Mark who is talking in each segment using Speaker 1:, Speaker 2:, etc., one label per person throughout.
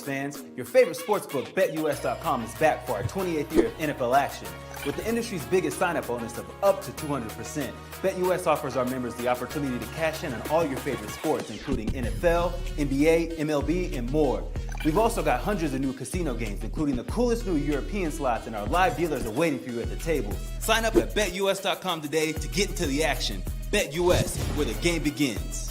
Speaker 1: sports fans. Your favorite sportsbook, BetUS.com, is back for our 28th year of NFL action. With the industry's biggest sign-up bonus of up to 200%, BetUS offers our members the opportunity to cash in on all your favorite sports, including NFL, NBA, MLB, and more. We've also got hundreds of new casino games, including the coolest new European slots, and our live dealers are waiting for you at the table. Sign up at BetUS.com today to get into the action. BetUS, where the game begins.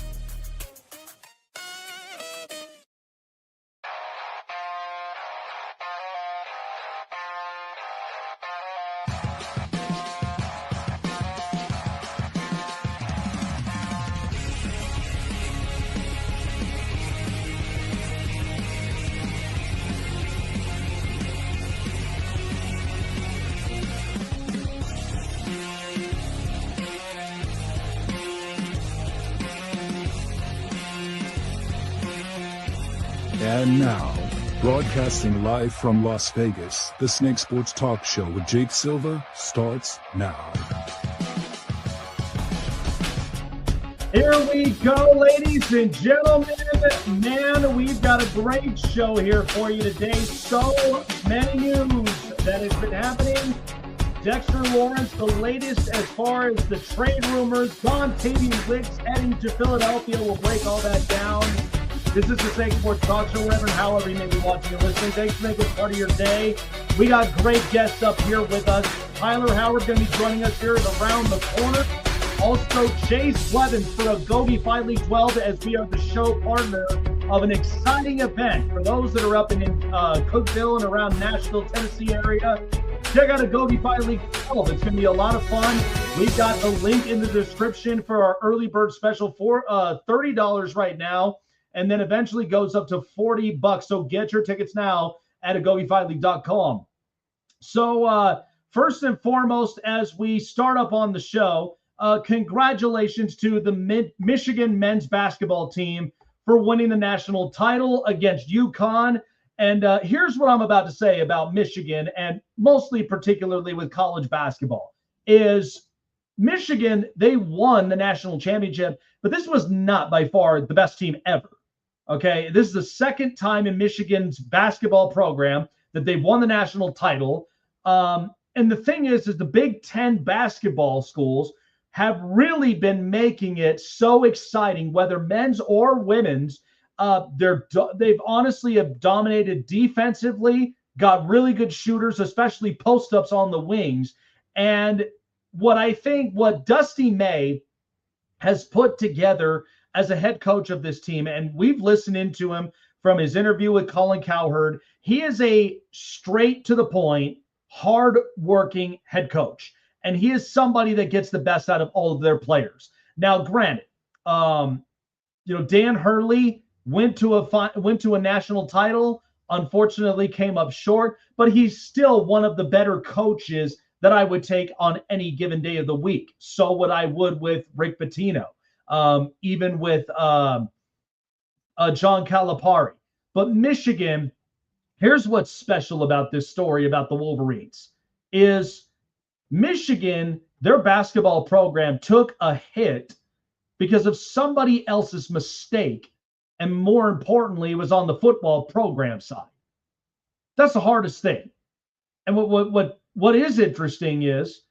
Speaker 2: And now, broadcasting live from Las Vegas, the Snake Sports Talk Show with Jake Silva starts now.
Speaker 3: Here we go, ladies and gentlemen. Man, we've got a great show here for you today. So many news that has been happening. Dexter Lawrence, the latest as far as the trade rumors. Don Wicks heading to Philadelphia. We'll break all that down. This is the Snake Sports Talk Show, Reverend, however you may be watching and listening. Thanks for making it part of your day. We got great guests up here with us. Tyler Howard going to be joining us here around the corner. Also, Chase Blevins for Agoge Fight League XII, as we are the show partner of an exciting event. For those that are up in Cookville and around Nashville, Tennessee area, check out Agoge Fight League XII. It's going to be a lot of fun. We've got the link in the description for our early bird special for $30 right now, and then eventually goes up to $40. So get your tickets now at agogefightleague.com. So first and foremost, as we start up on the show, congratulations to the Michigan men's basketball team for winning the national title against UConn. And here's what I'm about to say about Michigan, and mostly particularly with college basketball, is Michigan, they won the national championship, but this was not by far the best team ever. Okay, this is the second time in Michigan's basketball program that they've won the national title. And the thing is the Big Ten basketball schools have really been making it so exciting, whether men's or women's. They've honestly have dominated defensively, got really good shooters, especially post-ups on the wings. And what Dusty May has put together as a head coach of this team, and we've listened into him from his interview with Colin Cowherd, he is a straight to the point, hard-working head coach. And he is somebody that gets the best out of all of their players. Now, granted, Dan Hurley went to a national title, unfortunately came up short, but he's still one of the better coaches that I would take on any given day of the week. So what I would with Rick Pitino, even with John Calipari. But Michigan, here's what's special about this story about the Wolverines, is Michigan, their basketball program took a hit because of somebody else's mistake, and more importantly, it was on the football program side. That's the hardest thing. And what is interesting is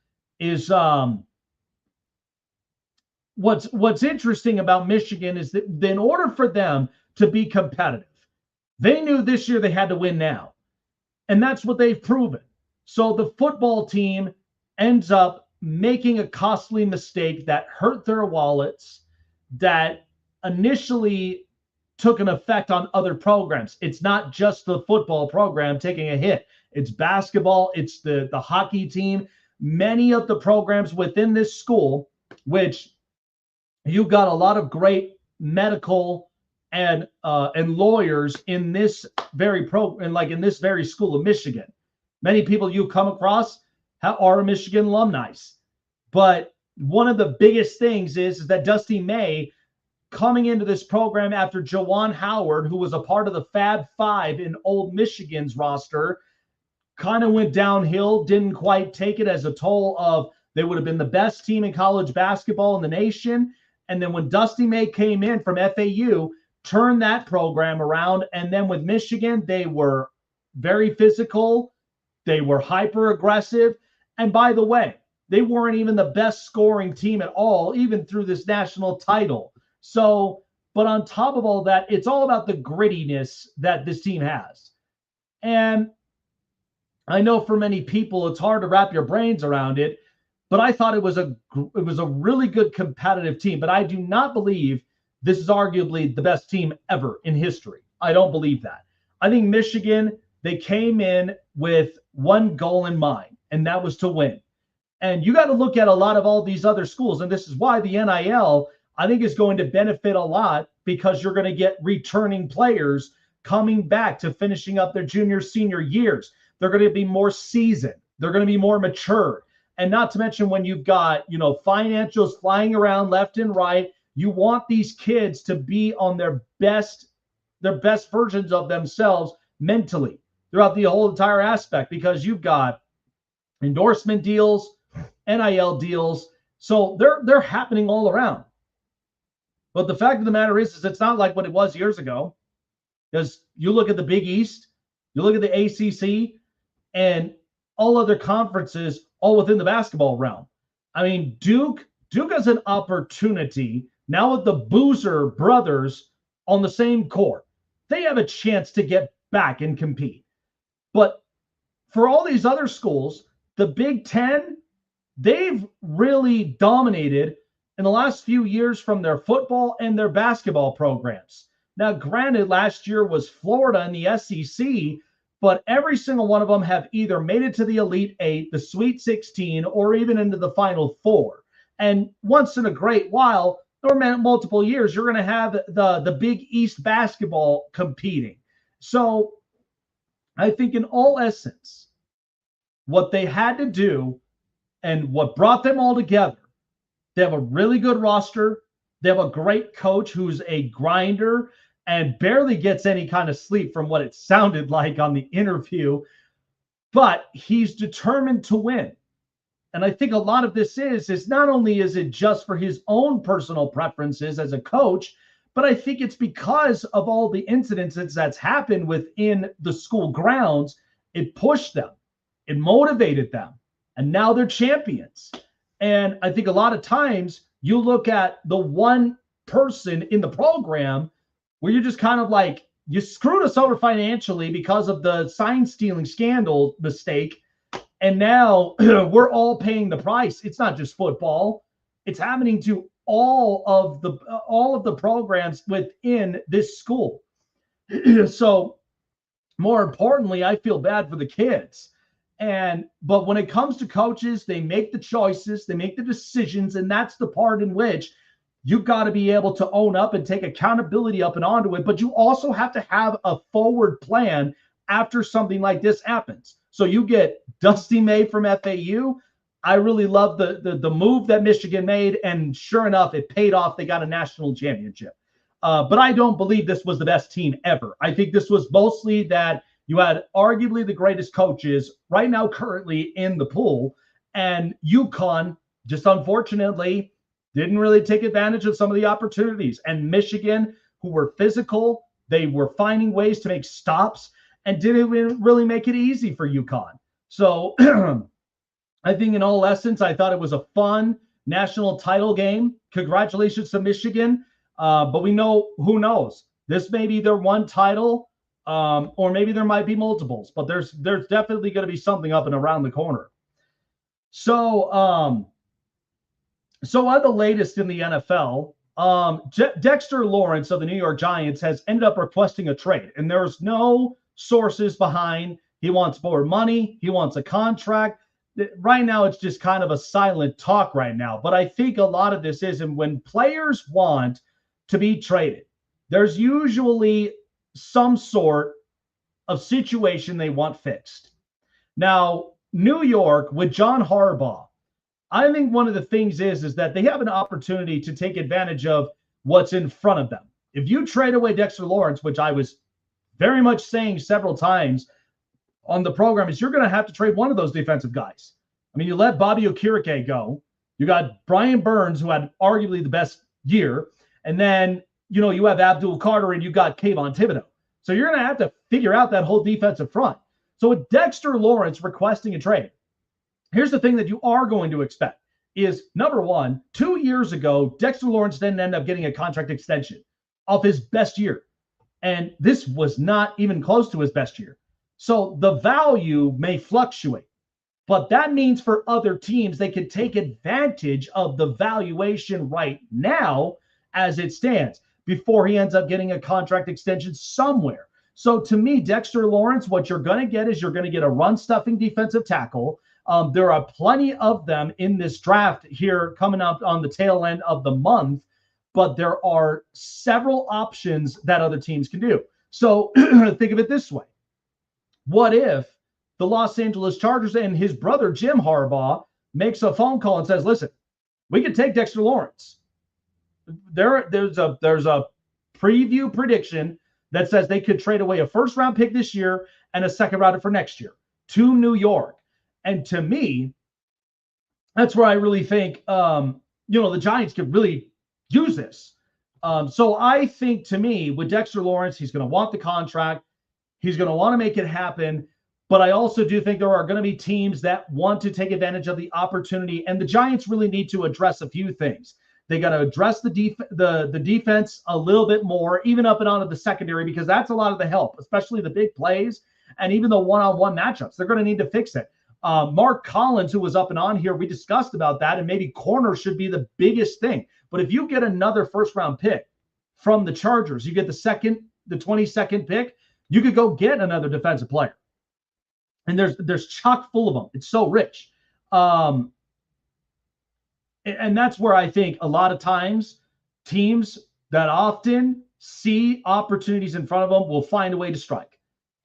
Speaker 3: what's interesting about Michigan is that in order for them to be competitive, they knew this year they had to win now, and that's what they've proven. So the football team ends up making a costly mistake that hurt their wallets, that initially took an effect on other programs. It's not just the football program taking a hit. It's basketball. It's the hockey team. Many of the programs within this school, which you've got a lot of great medical and lawyers in this very program, like in this very school of Michigan. Many people you come across are Michigan alumni. But one of the biggest things is that Dusty May, coming into this program after Juwan Howard, who was a part of the Fab Five in Old Michigan's roster, kind of went downhill, didn't quite take it as a toll of they would have been the best team in college basketball in the nation. And then when Dusty May came in from FAU, turned that program around. And then with Michigan, they were very physical. They were hyper aggressive. And by the way, they weren't even the best scoring team at all, even through this national title. So, but on top of all that, it's all about the grittiness that this team has. And I know for many people, it's hard to wrap your brains around it, but I thought it was a really good competitive team. But I do not believe this is arguably the best team ever in history. I don't believe that. I think Michigan, they came in with one goal in mind, and that was to win. And you got to look at a lot of all these other schools. And this is why the NIL, I think, is going to benefit a lot, because you're going to get returning players coming back to finishing up their junior, senior years. They're going to be more seasoned. They're going to be more mature. And not to mention when you've got, financials flying around left and right, you want these kids to be on their best versions of themselves mentally throughout the whole entire aspect, because you've got endorsement deals, NIL deals. So they're happening all around. But the fact of the matter is it's not like what it was years ago. Because you look at the Big East, you look at the ACC, and all other conferences, all within the basketball realm. I mean, Duke has an opportunity now with the Boozer brothers on the same court. They have a chance to get back and compete. But for all these other schools, the Big Ten, they've really dominated in the last few years from their football and their basketball programs. Now, granted, last year was Florida and the SEC, but every single one of them have either made it to the Elite Eight, the Sweet 16, or even into the Final Four. And once in a great while, or multiple years, you're going to have the Big East basketball competing. So I think in all essence, what they had to do and what brought them all together, they have a really good roster. They have a great coach who's a grinder and barely gets any kind of sleep from what it sounded like on the interview, but he's determined to win. And I think a lot of this is not only is it just for his own personal preferences as a coach, but I think it's because of all the incidences that's happened within the school grounds. It pushed them, it motivated them, and now they're champions. And I think a lot of times you look at the one person in the program where you're just kind of like, you screwed us over financially because of the sign stealing scandal mistake. And now we're all paying the price. It's not just football. It's happening to all of the programs within this school. So more importantly, I feel bad for the kids. But when it comes to coaches, they make the choices, they make the decisions, and that's the part in which you've got to be able to own up and take accountability up and onto it. But you also have to have a forward plan after something like this happens. So you get Dusty May from FAU. I really love the move that Michigan made, and sure enough, it paid off. They got a national championship. But I don't believe this was the best team ever. I think this was mostly that you had arguably the greatest coaches right now currently in the pool, and UConn just unfortunately didn't really take advantage of some of the opportunities. And Michigan, who were physical, they were finding ways to make stops and didn't really make it easy for UConn. So I think in all essence, I thought it was a fun national title game. Congratulations to Michigan. But we know, who knows? This may be their one title, or maybe there might be multiples, but there's definitely going to be something up and around the corner. So on the latest in the NFL, Dexter Lawrence of the New York Giants has ended up requesting a trade, and there's no sources behind. He wants more money. He wants a contract. Right now, it's just kind of a silent talk right now. But I think a lot of this is, and when players want to be traded, there's usually some sort of situation they want fixed. Now, New York with John Harbaugh, I think one of the things is that they have an opportunity to take advantage of what's in front of them. If you trade away Dexter Lawrence, which I was very much saying several times on the program, is you're going to have to trade one of those defensive guys. I mean, you let Bobby Okereke go. You got Brian Burns, who had arguably the best year. And then you have Abdul Carter and you got Kayvon Thibodeau. So you're going to have to figure out that whole defensive front. So with Dexter Lawrence requesting a trade, here's the thing that you are going to expect is, number one, 2 years ago, Dexter Lawrence didn't end up getting a contract extension of his best year. And this was not even close to his best year. So the value may fluctuate. But that means for other teams, they can take advantage of the valuation right now as it stands before he ends up getting a contract extension somewhere. So to me, Dexter Lawrence, what you're going to get is you're going to get a run-stuffing defensive tackle. There are plenty of them in this draft here coming up on the tail end of the month, but there are several options that other teams can do. So think of it this way. What if the Los Angeles Chargers and his brother, Jim Harbaugh, makes a phone call and says, listen, we can take Dexter Lawrence. There's a preview prediction that says they could trade away a first-round pick this year and a second rounder for next year to New York. And to me, that's where I really think, the Giants could really use this. So I think, to me, with Dexter Lawrence, he's going to want the contract. He's going to want to make it happen. But I also do think there are going to be teams that want to take advantage of the opportunity. And the Giants really need to address a few things. They got to address the defense a little bit more, even up and onto the secondary, because that's a lot of the help, especially the big plays and even the one-on-one matchups. They're going to need to fix it. Mark Collins, who was up and on here, we discussed about that, and maybe corner should be the biggest thing. But if you get another first-round pick from the Chargers, you get the 22nd pick, you could go get another defensive player. And there's chock full of them. It's so rich. And that's where I think a lot of times teams that often see opportunities in front of them will find a way to strike.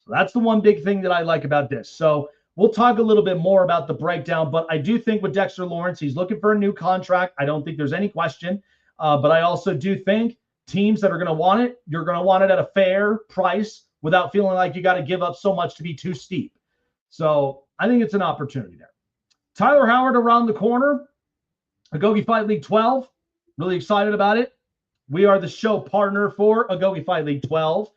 Speaker 3: So that's the one big thing that I like about this. So we'll talk a little bit more about the breakdown, but I do think with Dexter Lawrence, he's looking for a new contract. I don't think there's any question. But I also do think teams that are going to want it, you're going to want it at a fair price without feeling like you got to give up so much to be too steep. So I think it's an opportunity there. Tyler Howard around the corner. Agoge Fight League 12. Really excited about it. We are the show partner for Agoge Fight League 12.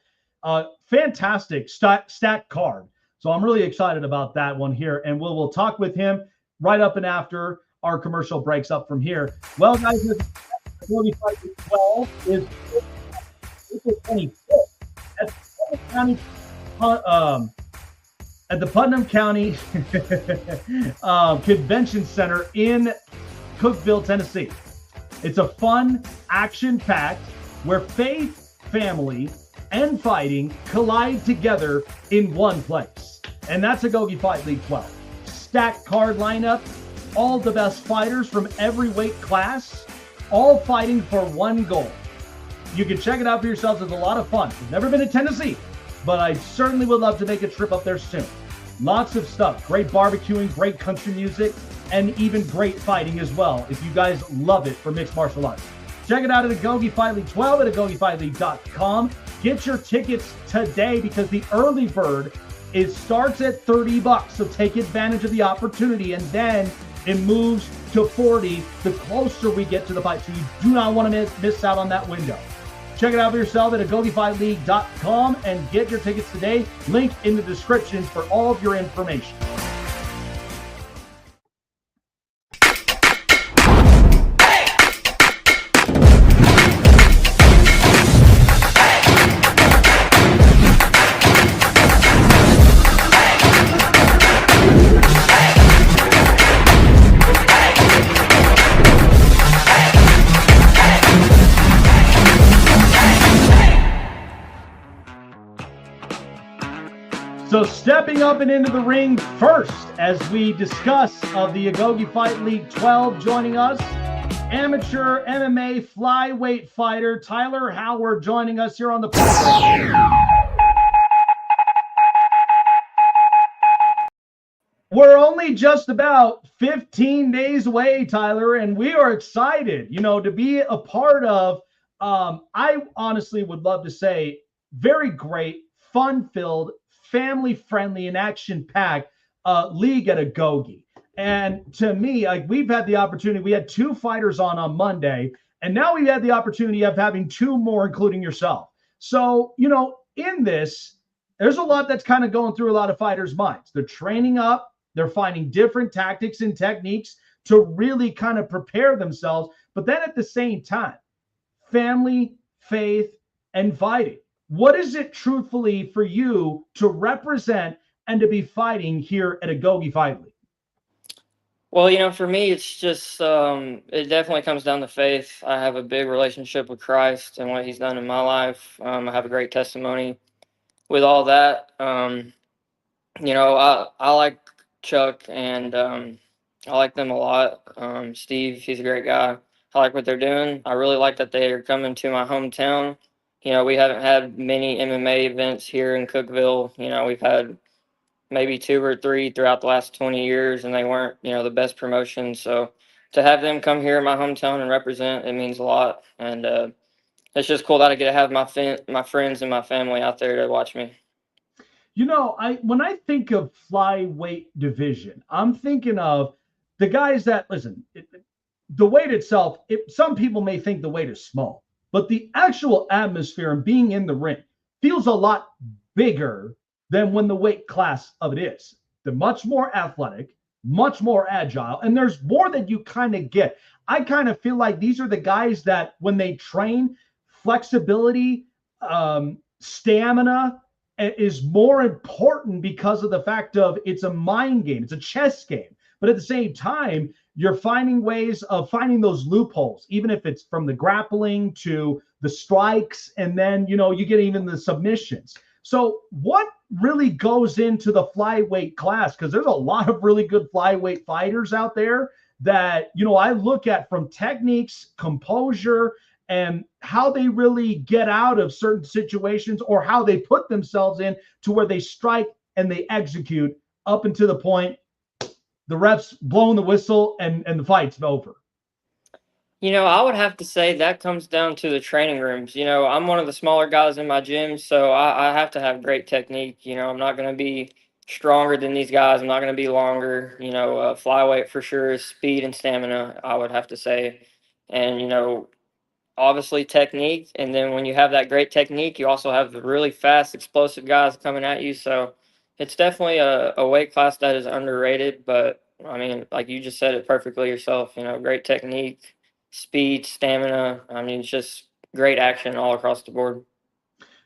Speaker 3: Fantastic stack card. So I'm really excited about that one here. And we'll talk with him right up and after our commercial breaks up from here. Well, guys, Agoge Fight League 12 is April 25th at the Putnam County Convention Center in Cookeville, Tennessee. It's a fun, action-packed, where faith, family, and fighting collide together in one place. And that's Agoge Fight League 12. Stacked card lineup, all the best fighters from every weight class, all fighting for one goal. You can check it out for yourselves. It's a lot of fun. I've never been to Tennessee, but I certainly would love to make a trip up there soon. Lots of stuff. Great barbecuing, great country music, and even great fighting as well, if you guys love it for mixed martial arts. Check it out at Agoge Fight League 12 at AgogeFightLeague.com. Get your tickets today because the early bird starts at $30. So take advantage of the opportunity, and then it moves to $40 the closer we get to the fight. So you do not want to miss out on that window. Check it out for yourself at AgogeFightLeague.com and get your tickets today. Link in the description for all of your information. So stepping up and into the ring first as we discuss of the Agoge Fight League 12, joining us, amateur MMA flyweight fighter Tyler Howard joining us here on the program. We're only just about 15 days away, Tyler, and we are excited, to be a part of, I honestly would love to say, very great, fun-filled, family-friendly and action-packed league at Agoge. And to me, we've had the opportunity, we had two fighters on Monday, And now we've had the opportunity of having two more, including yourself. So, in this, there's a lot that's kind of going through a lot of fighters' minds. They're training up, they're finding different tactics and techniques to really kind of prepare themselves. But then at the same time, family, faith, and fighting. What is it truthfully for you to represent and to be fighting here at Agoge Fight League?
Speaker 4: Well, for me, it's just it definitely comes down to faith. I have a big relationship with Christ and what He's done in my life. I have a great testimony with all that. I like Chuck and I like them a lot. Steve, he's a great guy. I like what they're doing. I really like that they are coming to my hometown. We haven't had many MMA events here in Cookeville. We've had maybe 2 or 3 throughout the last 20 years, and they weren't, the best promotion. So to have them come here in my hometown and represent, it means a lot. And it's just cool that I get to have my friends and my family out there to watch me.
Speaker 3: When I think of flyweight division, I'm thinking of the guys that listen. The weight itself, some people may think the weight is small, but the actual atmosphere and being in the ring feels a lot bigger than when the weight class of it is. They're much more athletic, much more agile, and there's more that you kind of get. I kind of feel like these are the guys that when they train, flexibility, stamina is more important because of the fact of it's a mind game, it's a chess game. But at the same time, you're finding ways of finding those loopholes, even if it's from the grappling to the strikes, and then you get even the submissions. So what really goes into the flyweight class? Because there's a lot of really good flyweight fighters out there that I look at, from techniques, composure, and how they really get out of certain situations, or how they put themselves in to where they strike and they execute up until the point the ref's blowing the whistle and the fight's over.
Speaker 4: I would have to say that comes down to the training rooms. I'm one of the smaller guys in my gym, so I have to have great technique. I'm not going to be stronger than these guys. I'm not going to be longer. Flyweight for sure is speed and stamina, I would have to say. And, obviously technique. And then when you have that great technique, you also have the really fast, explosive guys coming at you. So it's definitely a weight class that is underrated. But, I mean, like you just said it perfectly yourself, great technique, speed, stamina. I mean, it's just great action all across the board.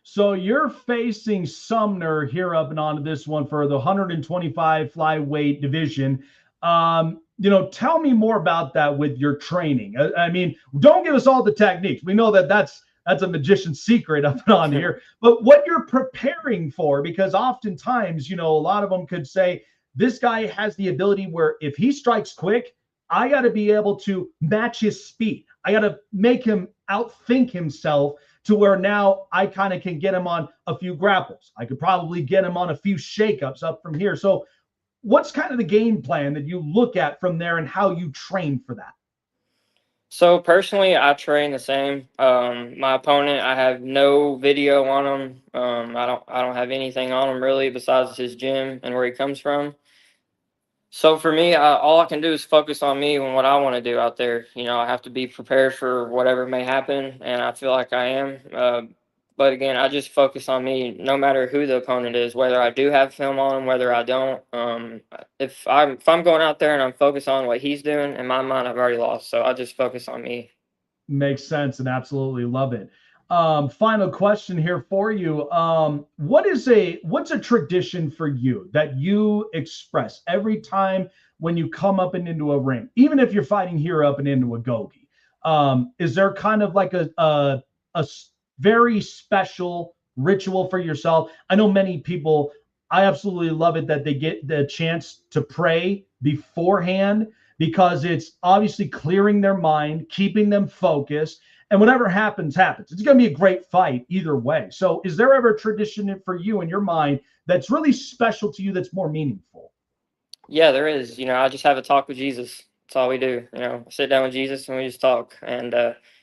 Speaker 3: So you're facing Sumner here up and on this one for the 125 flyweight division. Tell me more about that with your training. I mean, don't give us all the techniques. We know that's a magician's secret up and on here, but what you're preparing for, because oftentimes, a lot of them could say, this guy has the ability where if he strikes quick, I got to be able to match his speed. I got to make him outthink himself to where now I kind of can get him on a few grapples. I could probably get him on a few shakeups up from here. So what's kind of the game plan that you look at from there and how you train for that?
Speaker 4: So personally, I train the same. My opponent, I have no video on him. I don't have anything on him really besides his gym and where he comes from. So for me, all I can do is focus on me and what I want to do out there. I have to be prepared for whatever may happen, and I feel like I am. But again, I just focus on me, no matter who the opponent is, whether I do have film on him, whether I don't. If I'm going out there and I'm focused on what he's doing, in my mind, I've already lost. So I just focus on me.
Speaker 3: Makes sense, and absolutely love it. Final question here for you. What's a tradition for you that you express every time when you come up and into a ring, even if you're fighting here up and into Agoge? Is there kind of like a very special ritual for yourself? I know many people, I absolutely love it that they get the chance to pray beforehand, because it's obviously clearing their mind, keeping them focused, and whatever happens, happens. It's going to be a great fight either way. So is there ever a tradition for you in your mind that's really special to you, that's more meaningful?
Speaker 4: Yeah, there is. I just have a talk with Jesus. That's all we do. I sit down with Jesus and we just talk. And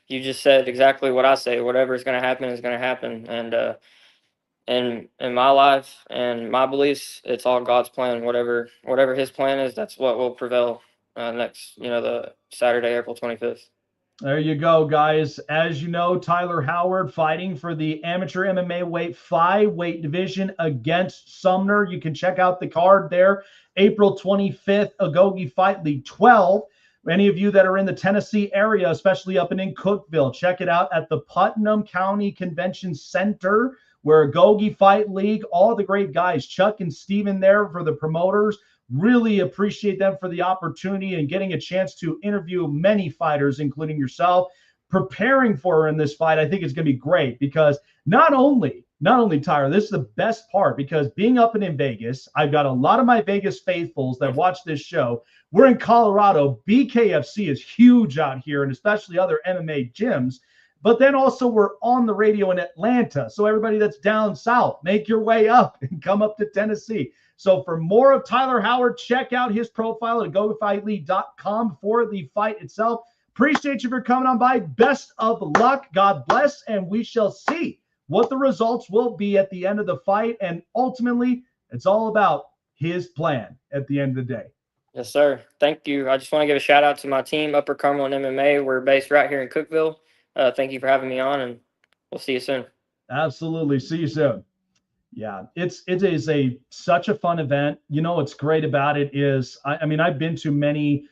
Speaker 4: you just said exactly what I say. Whatever is going to happen is going to happen. And in my life and my beliefs, it's all God's plan. Whatever His plan is, that's what will prevail next. The Saturday, April 25th.
Speaker 3: There you go, guys. As you know, Tyler Howard fighting for the amateur MMA flyweight division against Sumner. You can check out the card there. April 25th, Agoge Fight League 12. Any of you that are in the Tennessee area, especially up in Cookeville, check it out at the Putnam County Convention Center, where Agoge Fight League, all the great guys, Chuck and Steven there for the promoters. Really appreciate them for the opportunity and getting a chance to interview many fighters, including yourself, preparing for her in this fight. I think it's going to be great because not only Tyler, this is the best part because being up and in Vegas, I've got a lot of my Vegas faithfuls that watch this show. We're in Colorado. BKFC is huge out here, and especially other MMA gyms. But then also we're on the radio in Atlanta. So everybody that's down south, make your way up and come up to Tennessee. So for more of Tyler Howard, check out his profile at agogefightleague.com for the fight itself. Appreciate you for coming on by. Best of luck. God bless. And we shall see what the results will be at the end of the fight. And ultimately, it's all about his plan at the end of the day.
Speaker 4: Yes, sir. Thank you. I just want to give a shout out to my team, Upper Cumberland MMA. We're based right here in Cookeville. Thank you for having me on, and we'll see you soon.
Speaker 3: Absolutely. See you soon. Yeah, it is such a fun event. You know what's great about it is, I mean, I've been to many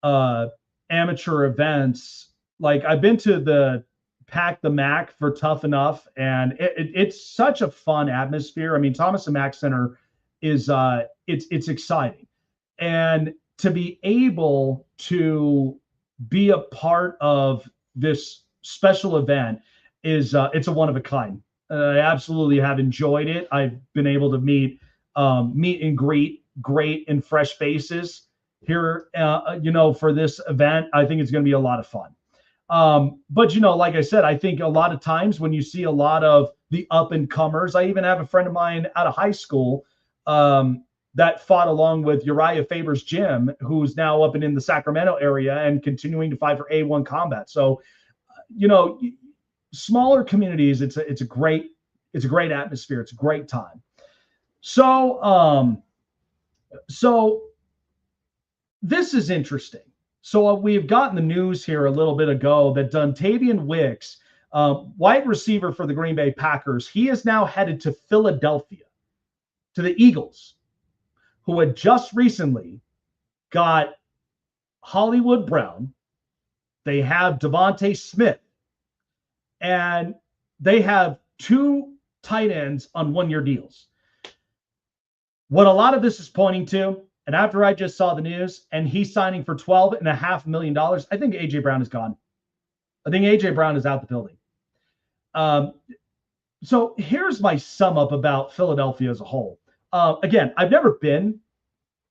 Speaker 3: amateur events. Like I've been to the Pack the Mac for Tough Enough, and it's such a fun atmosphere. I mean, Thomas and Mack Center is it's exciting, and to be able to be a part of this special event is it's a one of a kind. I absolutely have enjoyed it. I've been able to meet and greet great and fresh faces here, for this event. I think it's going to be a lot of fun. But, like I said, I think a lot of times when you see a lot of the up and comers, I even have a friend of mine out of high school that fought along with Uriah Faber's gym, who's now up and in the Sacramento area and continuing to fight for A1 Combat. So, smaller communities, it's a great atmosphere. It's a great time. So this is interesting. So we've gotten the news here a little bit ago that Dontavian Wicks, wide receiver for the Green Bay Packers, he is now headed to Philadelphia, to the Eagles, who had just recently got Hollywood Brown. They have Devontae Smith, and they have two tight ends on one-year deals. What a lot of this is pointing to, and after I just saw the news, and he's signing for $12.5 million, I think A.J. Brown is gone. I think A.J. Brown is out the building. So here's my sum up about Philadelphia as a whole. Again, I've never been,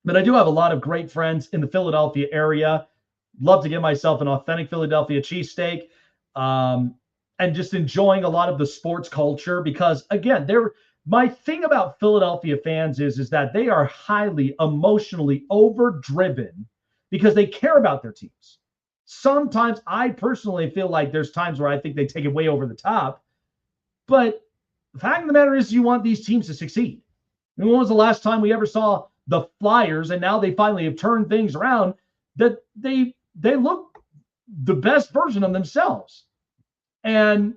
Speaker 3: but I do have a lot of great friends in the Philadelphia area. Love to get myself an authentic Philadelphia cheesesteak. And just enjoying a lot of the sports culture because, again, my thing about Philadelphia fans is that they are highly emotionally overdriven because they care about their teams. Sometimes I personally feel like there's times where I think they take it way over the top. But the fact of the matter is you want these teams to succeed. I mean, when was the last time we ever saw the Flyers, and now they finally have turned things around, that they look the best version of themselves? And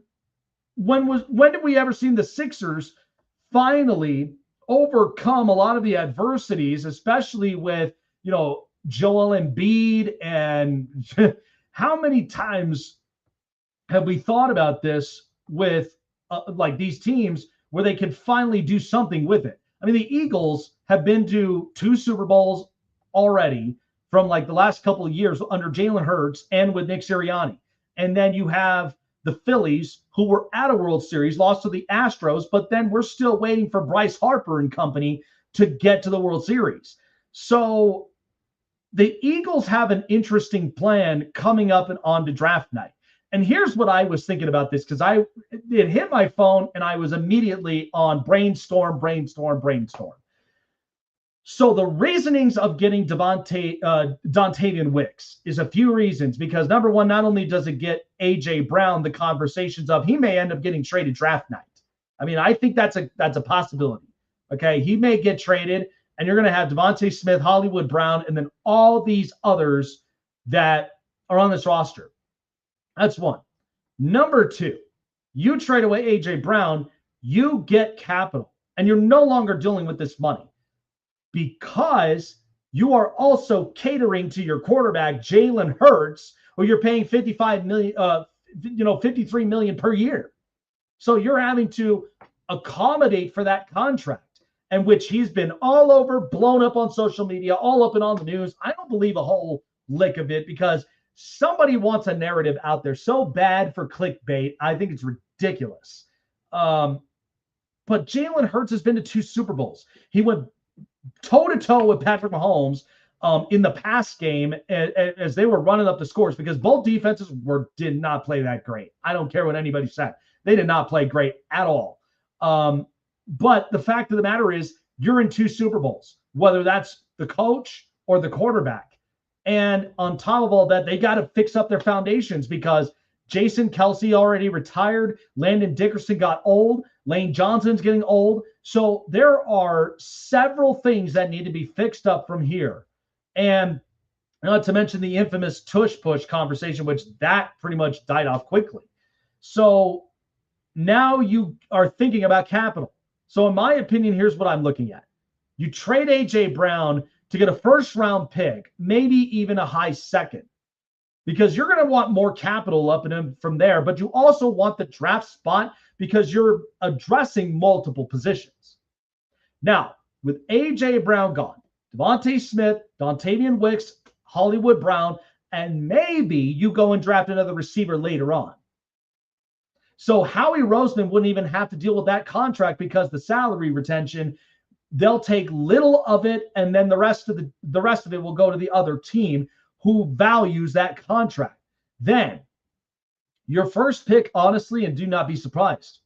Speaker 3: when did we ever see the Sixers finally overcome a lot of the adversities, especially with, Joel Embiid? And how many times have we thought about this with like these teams where they can finally do something with it? I mean, the Eagles have been to 2 Super Bowls already from like the last couple of years under Jalen Hurts and with Nick Sirianni. And then you have the Phillies, who were at a World Series, lost to the Astros, but then we're still waiting for Bryce Harper and company to get to the World Series. So the Eagles have an interesting plan coming up and on to draft night. And here's what I was thinking about this, because it hit my phone and I was immediately on brainstorm. So the reasonings of getting Dontavian Wicks is a few reasons, because number one, not only does it get A.J. Brown the conversations of he may end up getting traded draft night. I mean, I think that's a possibility. Okay, he may get traded, and you're going to have Devontae Smith, Hollywood Brown, and then all these others that are on this roster. That's one. Number two, you trade away A.J. Brown, you get capital, and you're no longer dealing with this money because you are also catering to your quarterback, Jalen Hurts, who you're paying $53 million per year. So you're having to accommodate for that contract, and which he's been all over, blown up on social media, all up and on the news. I don't believe a whole lick of it because somebody wants a narrative out there so bad for clickbait. I think it's ridiculous. But Jalen Hurts has been to 2 Super Bowls. He went toe-to-toe with Patrick Mahomes in the pass game as they were running up the scores because both defenses did not play that great. I don't care what anybody said. They did not play great at all. But the fact of the matter is you're in 2 Super Bowls, whether that's the coach or the quarterback. And on top of all that, they got to fix up their foundations because Jason Kelce already retired. Landon Dickerson got old. Lane Johnson's getting old. So there are several things that need to be fixed up from here. And not to mention the infamous tush push conversation, which that pretty much died off quickly. So now you are thinking about capital. So in my opinion, here's what I'm looking at. You trade A.J. Brown to get a first-round pick, maybe even a high second, because you're going to want more capital up in him from there, but you also want the draft spot because you're addressing multiple positions. Now, with A.J. Brown gone, Devontae Smith, Dontavian Wicks, Hollywood Brown, and maybe you go and draft another receiver later on. So Howie Roseman wouldn't even have to deal with that contract because the salary retention, they'll take little of it, and then the rest of it will go to the other team who values that contract. Then your first pick, honestly, and do not be surprised,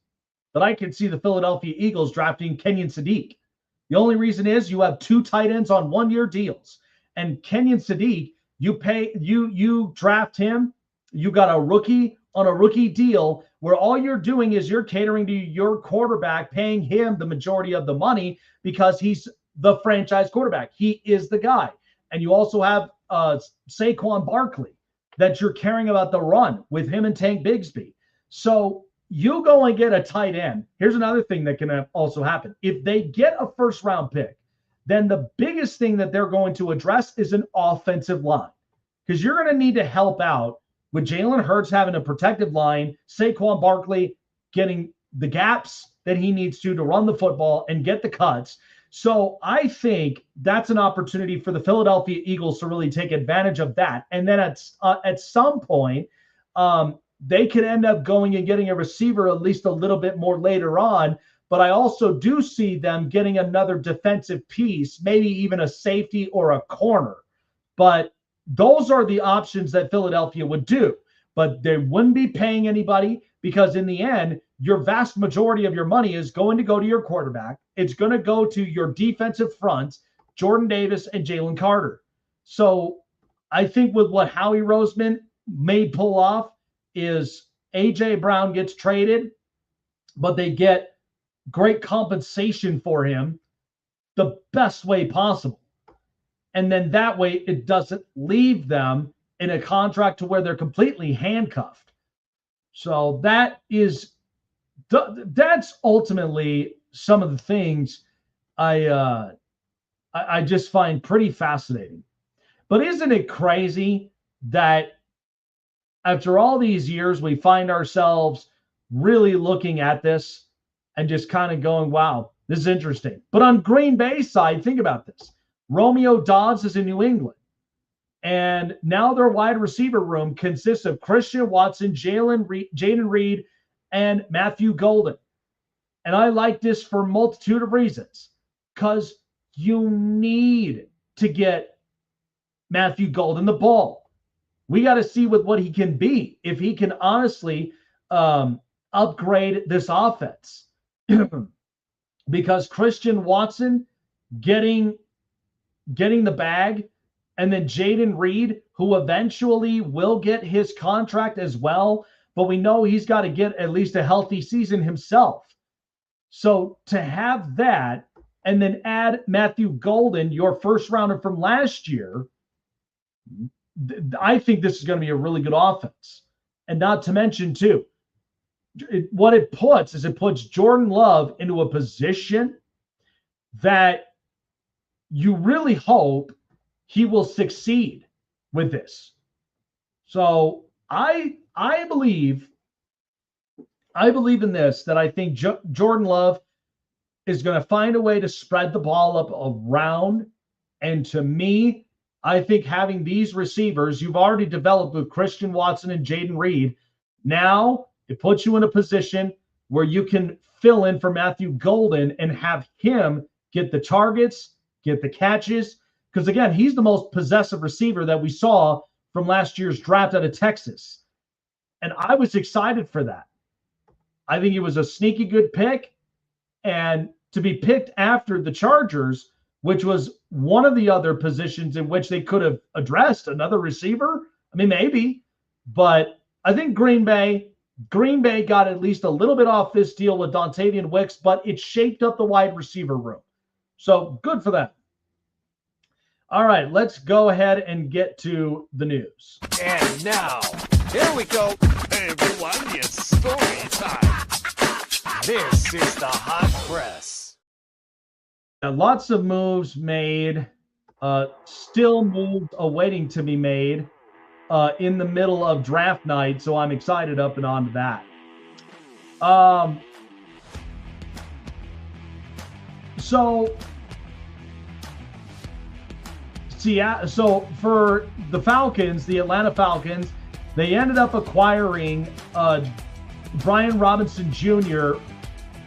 Speaker 3: but I can see the Philadelphia Eagles drafting Kenyon Sadiq. The only reason is you have 2 tight ends on 1-year deals, and Kenyon Sadiq, you draft him, you got a rookie on a rookie deal where all you're doing is you're catering to your quarterback, paying him the majority of the money because he's the franchise quarterback. He is the guy. And you also have Saquon Barkley that you're caring about the run with him and Tank Bigsby. So you go and get a tight end. Here's another thing that can also happen. If they get a first-round pick, then the biggest thing that they're going to address is an offensive line because you're going to need to help out with Jalen Hurts having a protective line, Saquon Barkley getting the gaps that he needs to run the football and get the cuts. So I think that's an opportunity for the Philadelphia Eagles to really take advantage of that. And then at some point, they could end up going and getting a receiver at least a little bit more later on. But I also do see them getting another defensive piece, maybe even a safety or a corner. But those are the options that Philadelphia would do. But they wouldn't be paying anybody because in the end, your vast majority of your money is going to go to your quarterback. It's going to go to your defensive fronts, Jordan Davis and Jalen Carter. So I think with what Howie Roseman may pull off is A.J. Brown gets traded, but they get great compensation for him the best way possible. And then that way it doesn't leave them in a contract to where they're completely handcuffed. So that's ultimately some of the things I just find pretty fascinating. But isn't it crazy that after all these years, we find ourselves really looking at this and just kind of going, wow, this is interesting. But on Green Bay's side, think about this. Romeo Doubs is in New England. And now their wide receiver room consists of Christian Watson, Jaden Reed, and Matthew Golden. And I like this for a multitude of reasons. Because you need to get Matthew Golden the ball. We got to see what he can be. If he can honestly upgrade this offense. Because Christian Watson getting the bag, and then Jaden Reed, who eventually will get his contract as well, but we know he's got to get at least a healthy season himself. So to have that, and then add Matthew Golden, your first rounder from last year, I think this is going to be a really good offense. And not to mention, too, what it puts Jordan Love into a position that you really hope he will succeed with this. So I believe in this, that I think Jordan Love is going to find a way to spread the ball up around. And to me, I think having these receivers you've already developed with Christian Watson and Jaden Reed, now it puts you in a position where you can fill in for Matthew Golden and have him get the targets, get the catches. Because, again, he's the most possessive receiver that we saw from last year's draft out of Texas. And I was excited for that. I think it was a sneaky good pick. And to be picked after the Chargers, which was one of the other positions in which they could have addressed another receiver. I mean, maybe. But I think Green Bay got at least a little bit off this deal with Dontavian Wicks, but it shaped up the wide receiver room. So good for them. All right, let's go ahead and get to the news.
Speaker 5: And now, here we go. Everyone, it's story time. This is the hot press.
Speaker 3: Lots of moves made, still moves awaiting to be made in the middle of draft night, so I'm excited up and on to that. So for the Falcons, the Atlanta Falcons, they ended up acquiring Brian Robinson Jr.,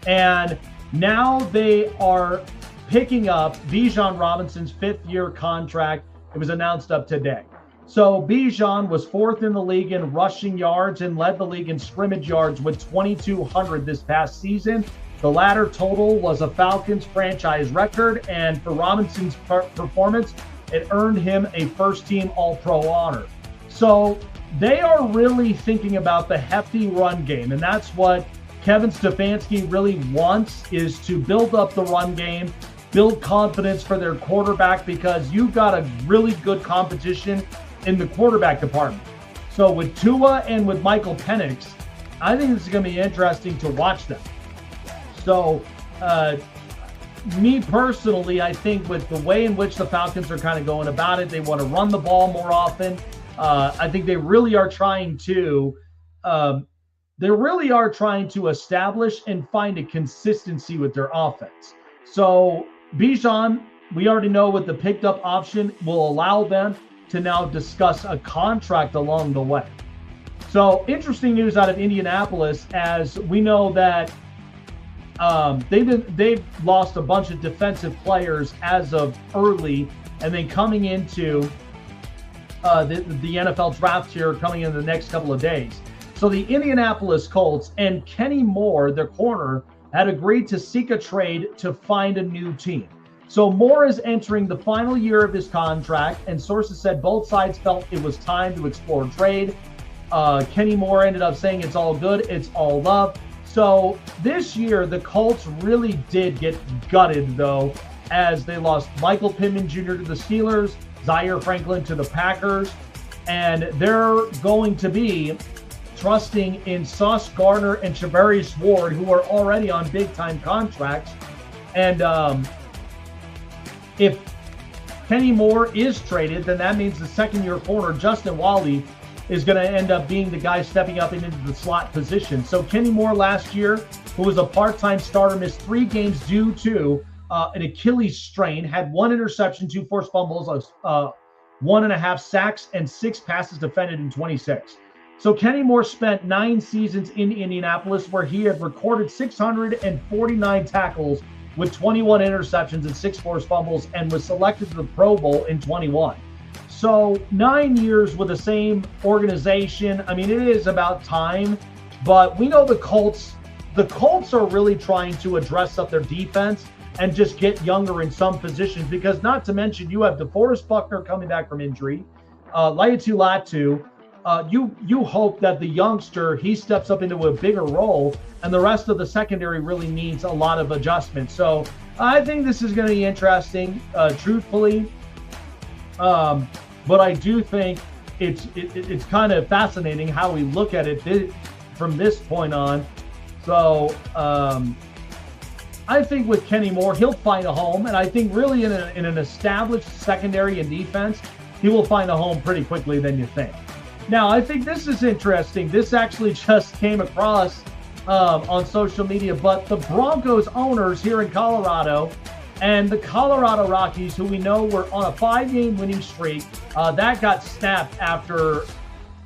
Speaker 3: and now they are picking up Bijan Robinson's 5th-year contract. It was announced up today. So Bijan was 4th in the league in rushing yards and led the league in scrimmage yards with 2,200 this past season. The latter total was a Falcons franchise record, and for Robinson's performance, it earned him a first-team All-Pro honor. So they are really thinking about the hefty run game, and that's what Kevin Stefanski really wants, is to build up the run game, build confidence for their quarterback, because you've got a really good competition in the quarterback department. So with Tua and with Michael Penix, I think this is going to be interesting to watch them. So me personally, I think with the way in which the Falcons are kind of going about it, they want to run the ball more often. I think they really are trying to establish and find a consistency with their offense. So Bijan, we already know with the picked up option, will allow them to now discuss a contract along the way. So interesting news out of Indianapolis, as we know that they've lost a bunch of defensive players as of early, and then coming into the NFL draft here coming in the next couple of days. So the Indianapolis Colts and Kenny Moore, their corner, had agreed to seek a trade to find a new team. So Moore is entering the final year of his contract, and sources said both sides felt it was time to explore trade. Kenny Moore ended up saying it's all good, it's all love. So this year, the Colts really did get gutted, though, as they lost Michael Pittman Jr. to the Steelers, Zaire Franklin to the Packers, and they're going to be trusting in Sauce Gardner and Charvarius Ward, who are already on big-time contracts. And if Kenny Moore is traded, then that means the second-year corner, Justin Wally, is going to end up being the guy stepping up into the slot position. So Kenny Moore last year, who was a part-time starter, missed 3 games due to an Achilles strain, had 1 interception, 2 forced fumbles, 1.5 sacks, and 6 passes defended in 26. So Kenny Moore spent 9 seasons in Indianapolis, where he had recorded 649 tackles with 21 interceptions and 6 forced fumbles, and was selected to the Pro Bowl in 21. So 9 years with the same organization. I mean, it is about time, but we know the Colts are really trying to address up their defense and just get younger in some positions, because not to mention you have DeForest Buckner coming back from injury, Laiatu Latu. You hope that the youngster, he steps up into a bigger role, and the rest of the secondary really needs a lot of adjustment. So I think this is going to be interesting, truthfully. But I do think it's kind of fascinating how we look at it from this point on. So I think with Kenny Moore, he'll find a home, and I think really in an established secondary and defense, he will find a home pretty quickly than you think. Now, I think this is interesting. This actually just came across on social media, but the Broncos owners here in Colorado and the Colorado Rockies, who we know were on a 5-game winning streak, that got snapped after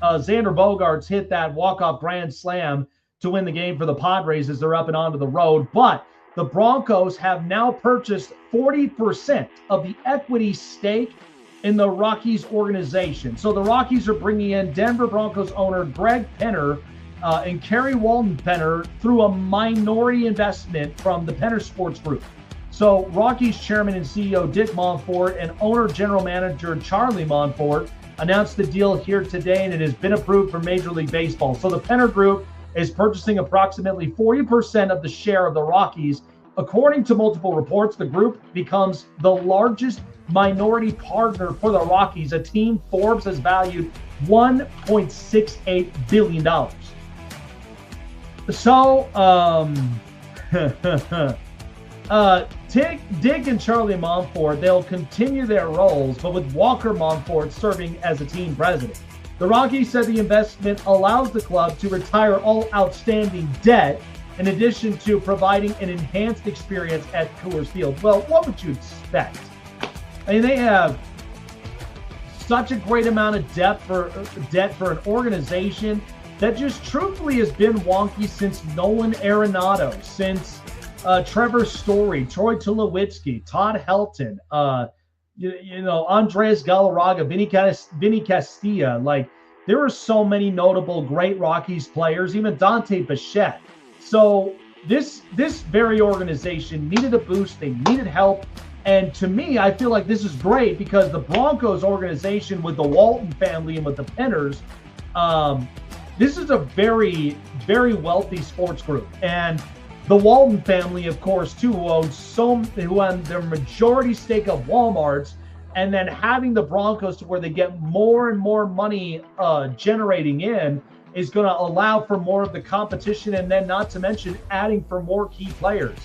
Speaker 3: Xander Bogaerts hit that walk-off grand slam to win the game for the Padres as they're up and onto the road. But the Broncos have now purchased 40% of the equity stake in the Rockies organization. So the Rockies are bringing in Denver Broncos owner Greg Penner and Kerry Walton Penner through a minority investment from the Penner Sports Group. So Rockies chairman and CEO Dick Monfort and owner general manager Charlie Monfort announced the deal here today, and it has been approved for Major League Baseball. So the Penner Group is purchasing approximately 40% of the share of the Rockies. According to multiple reports, the group becomes the largest minority partner for the Rockies, a team Forbes has valued $1.68 billion. So, Dick and Charlie Monfort, they'll continue their roles, but with Walker Monfort serving as a team president. The Rockies said the investment allows the club to retire all outstanding debt, in addition to providing an enhanced experience at Coors Field. Well, what would you expect? I mean, they have such a great amount of debt for an organization that just truthfully has been wonky since Nolan Arenado, since Trevor Story, Troy Tulowitzki, Todd Helton, Andres Galarraga, Vinny Castilla. Like, there were so many notable great Rockies players, even Dante Bichette. So this very organization needed a boost. They needed help. And to me, I feel like this is great because the Broncos organization with the Walton family and with the Penners, this is a very, very wealthy sports group. And the Walton family, of course, too, who own their majority stake of Walmart's, and then having the Broncos to where they get more and more money generating in is going to allow for more of the competition, and then not to mention adding for more key players.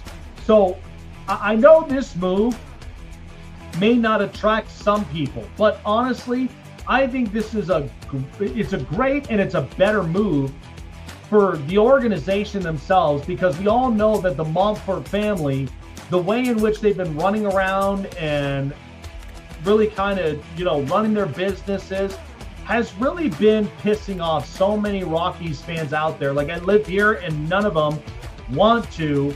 Speaker 3: So I know this move may not attract some people, but honestly, I think this is it's a great and it's a better move for the organization themselves, because we all know that the Monfort family, the way in which they've been running around and really kind of, running their businesses has really been pissing off so many Rockies fans out there. Like, I live here and none of them want to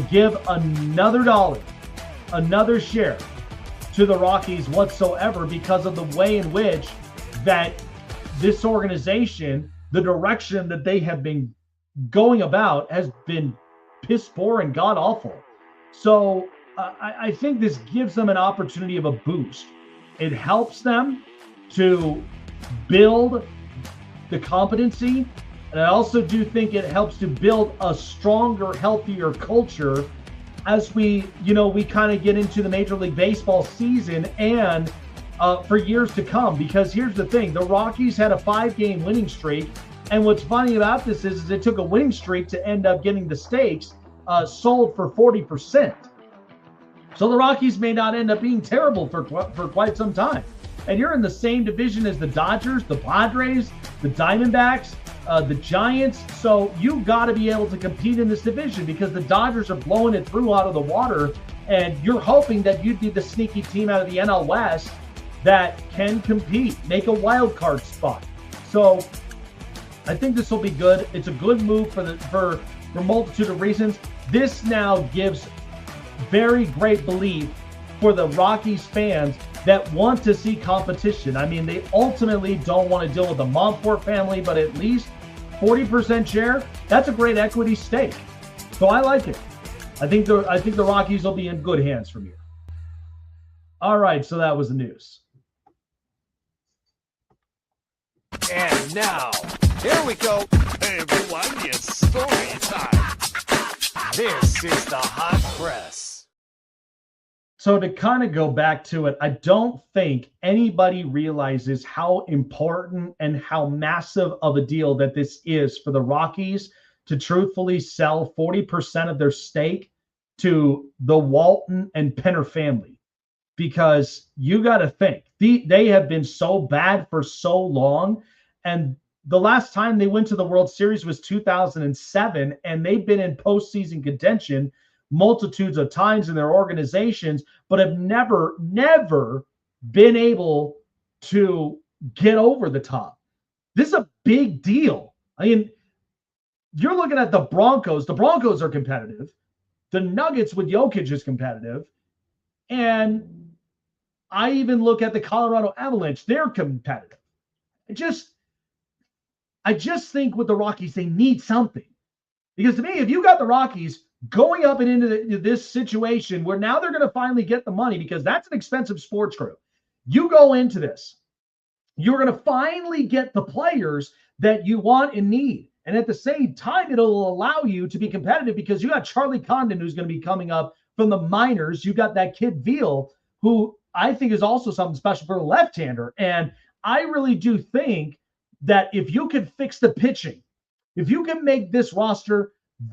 Speaker 3: give another dollar, another share to the Rockies whatsoever, because of the way in which that this organization, the direction that they have been going about, has been piss poor and god awful. So I think this gives them an opportunity of a boost. It helps them to build the competency, and I also do think it helps to build a stronger, healthier culture as we kind of get into the Major League Baseball season and for years to come. Because here's the thing, the Rockies had a 5-game winning streak, and what's funny about this is it took a winning streak to end up getting the stakes sold for 40%. So the Rockies may not end up being terrible for quite some time. And you're in the same division as the Dodgers, the Padres, the Diamondbacks, the Giants. So you got to be able to compete in this division, because the Dodgers are blowing it through out of the water, and you're hoping that you'd be the sneaky team out of the NL West that can compete, make a wild card spot. So I think this will be good. It's a good move for a multitude of reasons. This now gives very great belief for the Rockies fans that want to see competition. I mean, they ultimately don't want to deal with the Monfort family, but at least 40% share, that's a great equity stake. So I like it. I think the Rockies will be in good hands from here. All right, so that was the news.
Speaker 5: And now, here we go. Everyone, it's story time. This is the Hot Press.
Speaker 3: So to kind of go back to it, I don't think anybody realizes how important and how massive of a deal that this is for the Rockies to truthfully sell 40% of their stake to the Walton and Penner family. Because you got to think, they have been so bad for so long. And the last time they went to the World Series was 2007, and they've been in postseason contention multitudes of times in their organizations, but have never been able to get over the top. This is a big deal. I mean, you're looking at the Broncos. The Broncos are competitive. The Nuggets with Jokic is competitive. And I even look at the Colorado Avalanche. They're competitive. I just think with the Rockies, they need something. Because to me, if you got the Rockies going up and into this situation where now they're going to finally get the money, because that's an expensive sports group. You go into this, you're going to finally get the players that you want and need. And at the same time, it'll allow you to be competitive because you got Charlie Condon, who's going to be coming up from the minors. You got that kid Veal, who I think is also something special for a left-hander. And I really do think that if you can fix the pitching, if you can make this roster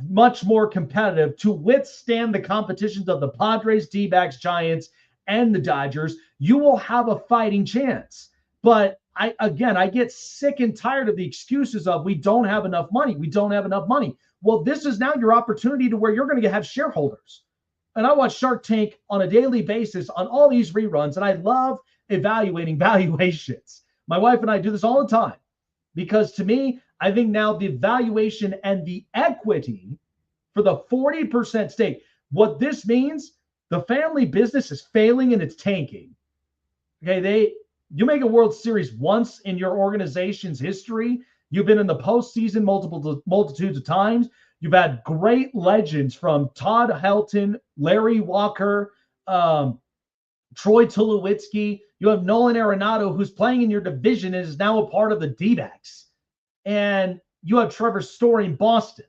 Speaker 3: much more competitive to withstand the competitions of the Padres, D-backs, Giants, and the Dodgers, you will have a fighting chance. But I get sick and tired of the excuses of we don't have enough money. We don't have enough money. Well, this is now your opportunity to where you're going to have shareholders. And I watch Shark Tank on a daily basis on all these reruns, and I love evaluating valuations. My wife and I do this all the time because to me, I think now the valuation and the equity for the 40% stake, what this means, the family business is failing and it's tanking. Okay, you make a World Series once in your organization's history. You've been in the postseason multitudes of times. You've had great legends from Todd Helton, Larry Walker, Troy Tulowitzki. You have Nolan Arenado, who's playing in your division and is now a part of the D-backs. And you have Trevor Story in Boston.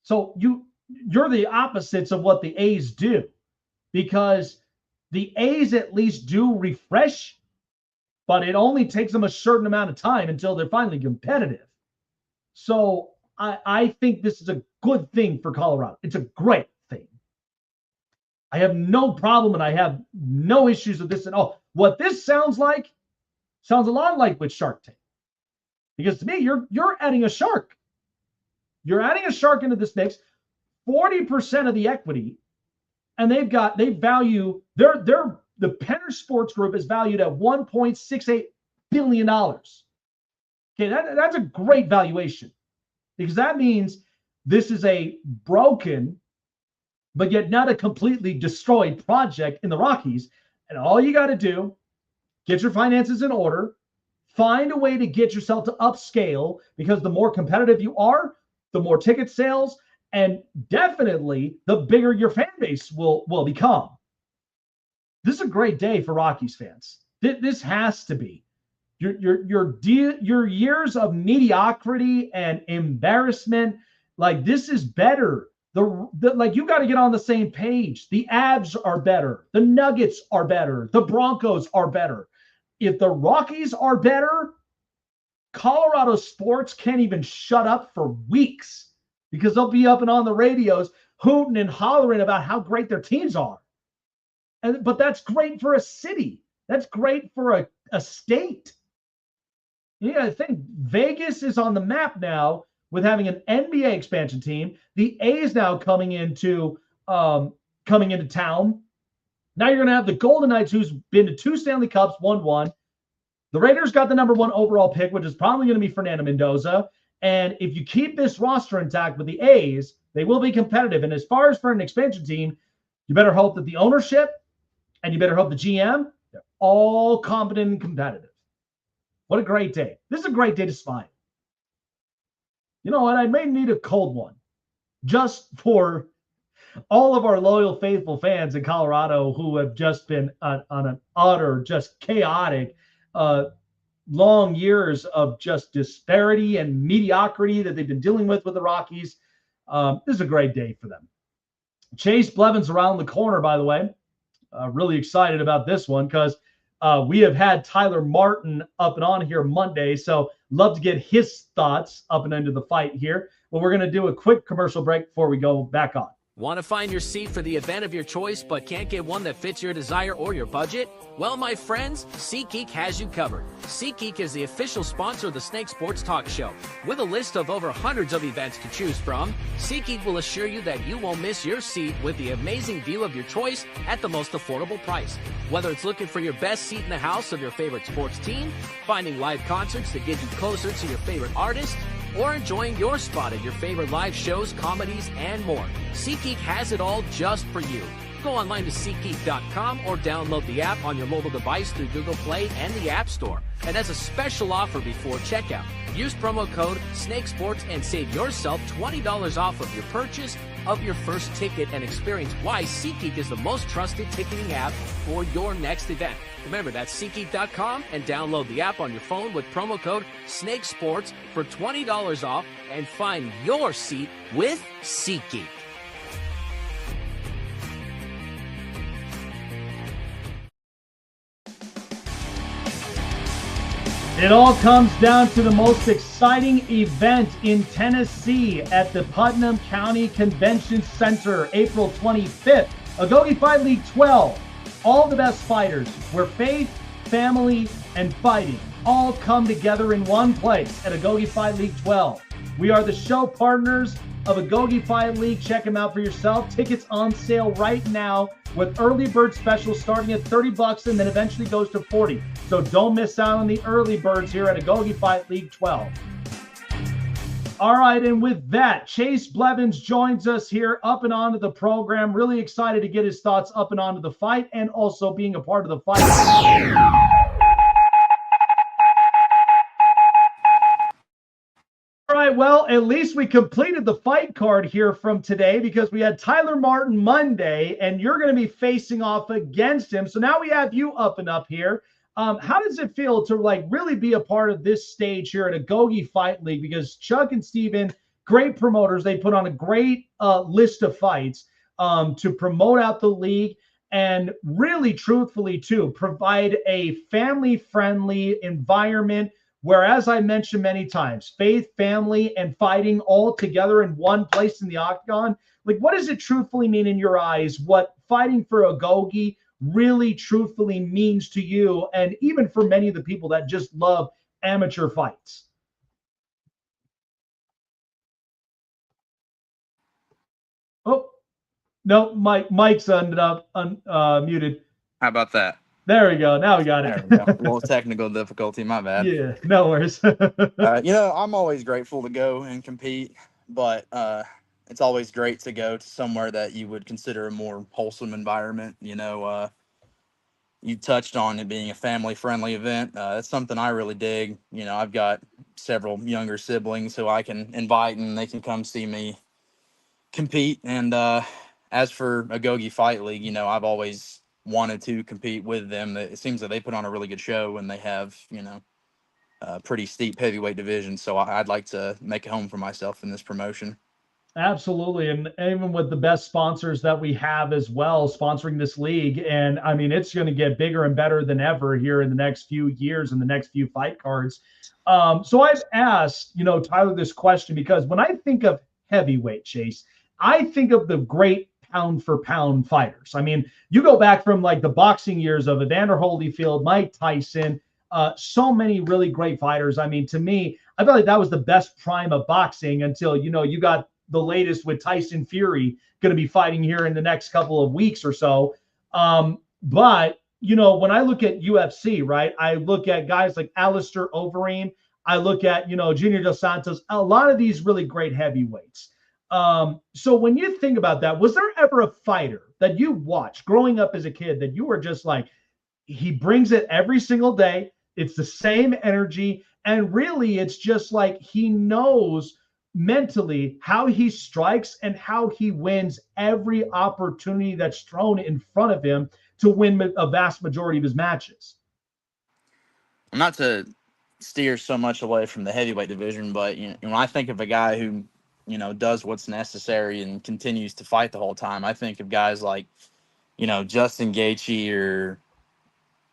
Speaker 3: So you're the opposites of what the A's do, because the A's at least do refresh, but it only takes them a certain amount of time until they're finally competitive. So I think this is a good thing for Colorado. It's a great thing. I have no problem and I have no issues with this at all. What this sounds a lot like with Shark Tank. Because to me, you're adding a shark. You're adding a shark into this mix, 40% of the equity, and the Penner Sports Group is valued at $1.68 billion. Okay, that's a great valuation, because that means this is a broken, but yet not a completely destroyed project in the Rockies. And all you got to do, get your finances in order, find a way to get yourself to upscale, because the more competitive you are, the more ticket sales, and definitely the bigger your fan base will become. This is a great day for Rockies fans. This has to be. Your years of mediocrity and embarrassment, like, this is better. Like, you got to get on the same page. The Avs are better. The Nuggets are better. The Broncos are better. If the Rockies are better, Colorado sports can't even shut up for weeks, because they'll be up and on the radios hooting and hollering about how great their teams are. But that's great for a city. That's great for a state. Yeah, I think Vegas is on the map now with having an NBA expansion team. The A's now coming into town. Now you're going to have the Golden Knights, who's been to 2 Stanley Cups, won 1. The Raiders got the number 1 overall pick, which is probably going to be Fernando Mendoza. And if you keep this roster intact with the A's, they will be competitive. And as far as for an expansion team, you better hope that the ownership and you better hope the GM, they're all competent and competitive. What a great day. This is a great day to smile. You know what? I may need a cold one just for all of our loyal, faithful fans in Colorado who have just been on an utter, just chaotic, long years of just disparity and mediocrity that they've been dealing with the Rockies. This is a great day for them. Chase Blevins around the corner, by the way. really excited about this one because we have had Tyler Martin up and on here Monday, so love to get his thoughts up and into the fight here. But we're going to do a quick commercial break before we go back on.
Speaker 6: Want to find your seat for the event of your choice but can't get one that fits your desire or your budget? Well, my friends, SeatGeek has you covered. SeatGeek is the official sponsor of the Snake Sports Talk Show. With a list of over hundreds of events to choose from, SeatGeek will assure you that you won't miss your seat with the amazing view of your choice at the most affordable price. Whether it's looking for your best seat in the house of your favorite sports team, finding live concerts that get you closer to your favorite artist, or enjoying your spot at your favorite live shows, comedies, and more, SeatGeek has it all just for you. Go online to SeatGeek.com or download the app on your mobile device through Google Play and the App Store. And as a special offer before checkout, use promo code SNAKESPORTS and save yourself $20 off of your purchase of your first ticket and experience why SeatGeek is the most trusted ticketing app for your next event. Remember, that's SeatGeek.com and download the app on your phone with promo code SNAKESPORTS for $20 off and find your seat with SeatGeek.
Speaker 3: It all comes down to the most exciting event in Tennessee at the Putnam County Convention Center, April 25th. Agoge Fight League XII. All the best fighters where faith, family, and fighting all come together in one place at Agoge Fight League XII. We are the show partners of Agoge Fight League. Check them out for yourself. Tickets on sale right now with early bird specials starting at $30 and then eventually goes to $40. So don't miss out on the early birds here at Agoge Fight League XII. All right, and with that, Chase Blevins joins us here up and onto the program. Really excited to get his thoughts up and onto the fight and also being a part of the fight. All right, well, at least we completed the fight card here from today because we had Tyler Martin Monday, and you're going to be facing off against him. So now we have you up and up here. How does it feel to really be a part of this stage here at Agoge Fight League? Because Chuck and Steven, great promoters, they put on a great list of fights to promote out the league and really, truthfully, too, provide a family-friendly environment where, as I mentioned many times, faith, family, and fighting all together in one place in the octagon. What does it truthfully mean in your eyes, what fighting for Agoge really truthfully means to you, and even for many of the people that just love amateur fights? Oh, no, Mike's ended up muted.
Speaker 7: How about that?
Speaker 3: There we go. Now we got it.
Speaker 7: There we go. A little technical difficulty, my bad.
Speaker 3: Yeah, no worries.
Speaker 7: I'm always grateful to go and compete, but it's always great to go to somewhere that you would consider a more wholesome environment. You touched on it being a family-friendly event. That's something I really dig. I've got several younger siblings who I can invite, and they can come see me compete. And as for Agoge Fight League, I've always wanted to compete with them. It seems that they put on a really good show, and they have, a pretty steep heavyweight division. So I'd like to make a home for myself in this promotion.
Speaker 3: Absolutely. And even with the best sponsors that we have as well sponsoring this league. And I mean, it's going to get bigger and better than ever here in the next few years and the next few fight cards. So I've asked, Tyler, this question because when I think of heavyweight, Chase, I think of the great pound for pound fighters. I mean, you go back from the boxing years of Evander Holyfield, Mike Tyson, so many really great fighters. I mean, to me, I felt like that was the best prime of boxing until, you got the latest with Tyson Fury going to be fighting here in the next couple of weeks or so. But, when I look at UFC, right, I look at guys like Alistair Overeem. I look at, Junior Dos Santos, a lot of these really great heavyweights. So when you think about that, was there ever a fighter that you watched growing up as a kid that you were just like, he brings it every single day. It's the same energy. And really, it's just like he knows mentally how he strikes and how he wins every opportunity that's thrown in front of him to win a vast majority of his matches.
Speaker 7: Not to steer so much away from the heavyweight division, but when I think of a guy who does what's necessary and continues to fight the whole time, I think of guys like Justin Gaethje or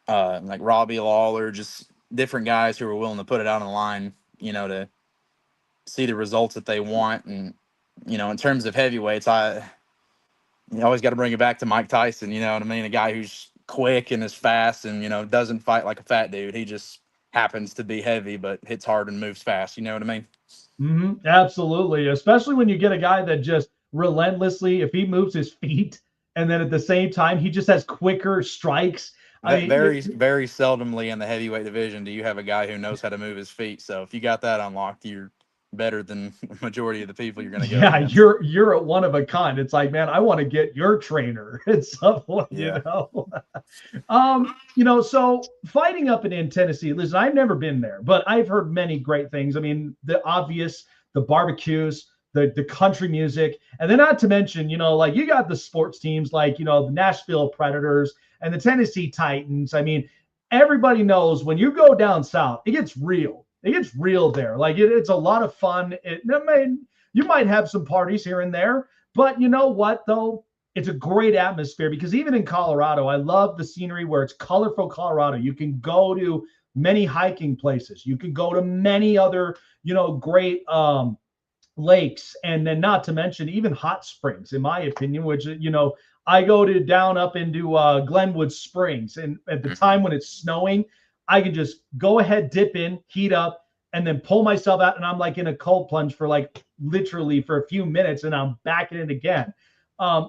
Speaker 7: like Robbie Lawler, just different guys who are willing to put it out on the line, to see the results that they want. And, in terms of heavyweights, you always got to bring it back to Mike Tyson, you know what I mean? A guy who's quick and is fast and, doesn't fight like a fat dude. He just happens to be heavy, but hits hard and moves fast. You know what I mean?
Speaker 3: Absolutely. Especially when you get a guy that just relentlessly, if he moves his feet and then at the same time, he just has quicker strikes.
Speaker 7: Very, very seldomly in the heavyweight division do you have a guy who knows how to move his feet. So if you got that unlocked, you're better than the majority of the people you're going to go against.
Speaker 3: You're a one of a kind. It's like, man, I want to get your trainer at some point,
Speaker 7: Yeah.
Speaker 3: So fighting up in Tennessee, listen, I've never been there, but I've heard many great things. I mean, the obvious, the barbecues, the country music, and then not to mention, like you got the sports teams like, the Nashville Predators and the Tennessee Titans. I mean, everybody knows when you go down south, it gets real. It gets real there. Like it's a lot of fun. You might have some parties here and there, but you know what though? It's a great atmosphere because even in Colorado, I love the scenery where it's colorful Colorado. You can go to many hiking places. You can go to many other, great lakes, and then not to mention even hot springs, in my opinion, which, I go to down up into Glenwood Springs, and at the time when it's snowing, I can just go ahead, dip in, heat up, and then pull myself out, and I'm like in a cold plunge for like literally for a few minutes, and I'm back in again.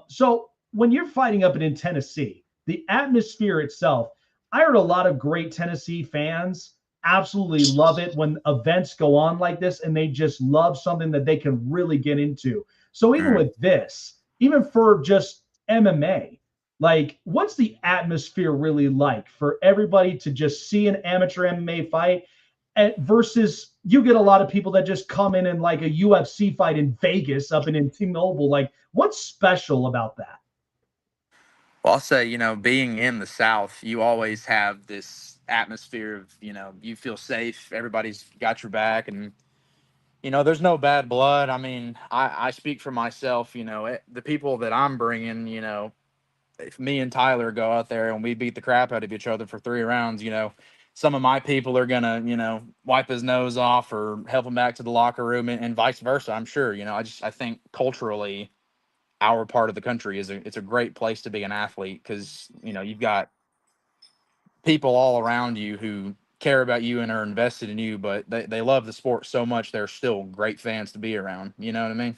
Speaker 3: So when you're fighting up in Tennessee, the atmosphere itself, I heard a lot of great Tennessee fans absolutely love it when events go on like this, and they just love something that they can really get into. So even with this, even for just MMA, like what's the atmosphere really like for everybody to just see an amateur MMA fight versus you get a lot of people that just come in and like a UFC fight in Vegas up in T-Mobile. Like what's special about that?
Speaker 7: Well, I'll say, being in the South, you always have this atmosphere of, you feel safe. Everybody's got your back, and, there's no bad blood. I mean, I speak for myself, the people that I'm bringing, if me and Tyler go out there and we beat the crap out of each other for 3 rounds, some of my people are going to, wipe his nose off or help him back to the locker room and vice versa. I'm sure, I think culturally, our part of the country it's a great place to be an athlete because you've got people all around you who care about you and are invested in you, but they love the sport so much they're still great fans to be around. You know what I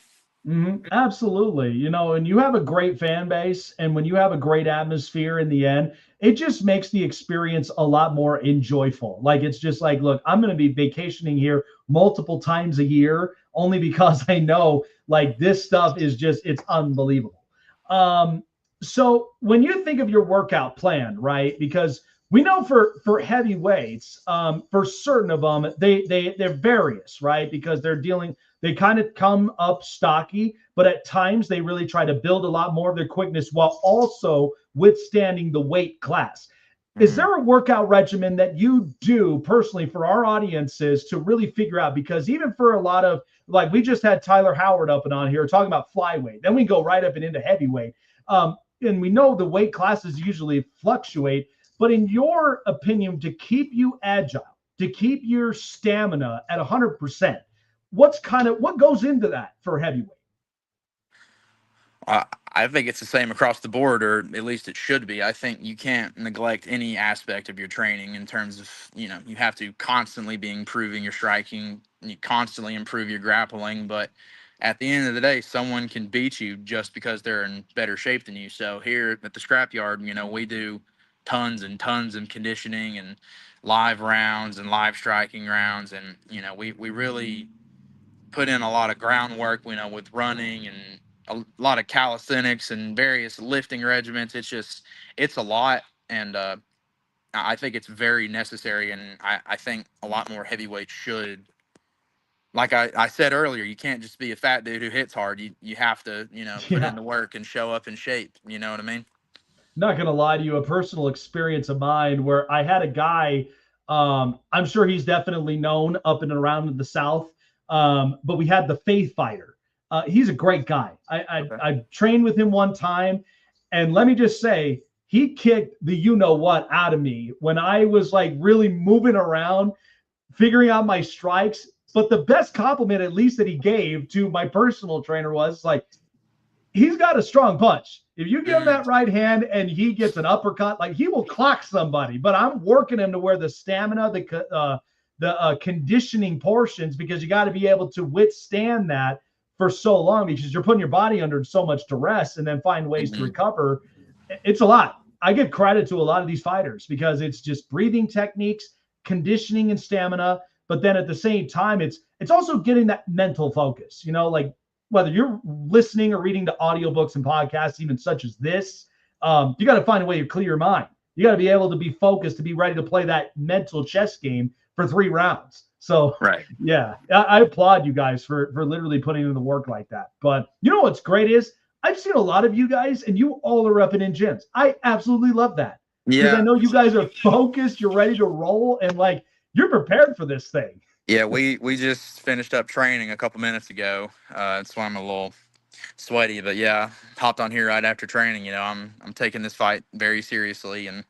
Speaker 7: mean?
Speaker 3: Absolutely. And you have a great fan base, and when you have a great atmosphere in the end, it just makes the experience a lot more enjoyable. Like it's just like, look, I'm going to be vacationing here multiple times a year only because I know like this stuff is just, it's unbelievable. So when you think of your workout plan, right? Because we know for heavyweights, for certain of them, they're various, right? Because they kind of come up stocky, but at times they really try to build a lot more of their quickness while also withstanding the weight class. Is there a workout regimen that you do personally for our audiences to really figure out? Because even for a lot of, like we just had Tyler Howard up and on here talking about flyweight, then we go right up and into heavyweight. And we know the weight classes usually fluctuate, but in your opinion, to keep you agile, to keep your stamina at 100%, what goes into that for heavyweight?
Speaker 7: I think it's the same across the board, or at least it should be. I think you can't neglect any aspect of your training in terms of, you have to constantly be improving your striking, you constantly improve your grappling, but at the end of the day, someone can beat you just because they're in better shape than you. So here at the scrapyard, we do tons and tons of conditioning and live rounds and live striking rounds. And, we really put in a lot of groundwork, with running and a lot of calisthenics and various lifting regimens. It's a lot. And I think it's very necessary. And I think a lot more heavyweights should, like I said earlier, you can't just be a fat dude who hits hard. You have to, put in the work and show up in shape. You know what I mean?
Speaker 3: Not going to lie to you, a personal experience of mine where I had a guy, I'm sure he's definitely known up and around the South, but we had the Faith Fighter. He's a great guy. I trained with him one time, And let me just say, he kicked the you-know-what out of me when I was like really moving around, figuring out my strikes. But the best compliment, at least that he gave to my personal trainer, was like, he's got a strong punch. If you give him that right hand and he gets an uppercut, like he will clock somebody. But I'm working him to where the stamina, the conditioning portions, because you got to be able to withstand that for so long, because you're putting your body under so much duress and then find ways to recover. It's a lot. I give credit to a lot of these fighters because it's just breathing techniques, conditioning, and stamina. But then at the same time, it's also getting that mental focus, like whether you're listening or reading to audiobooks and podcasts, even such as this, you got to find a way to clear your mind. You got to be able to be focused, to be ready to play that mental chess game for 3 rounds. So,
Speaker 7: Right.
Speaker 3: Yeah, I applaud you guys for literally putting in the work like that. But you know what's great is I've seen a lot of you guys, and you all are up and in gyms. I absolutely love that. Because I know you guys are focused, you're ready to roll, and like you're prepared for this thing.
Speaker 7: Yeah, we just finished up training a couple minutes ago. That's why I'm a little sweaty, but yeah, hopped on here right after training. I'm taking this fight very seriously, and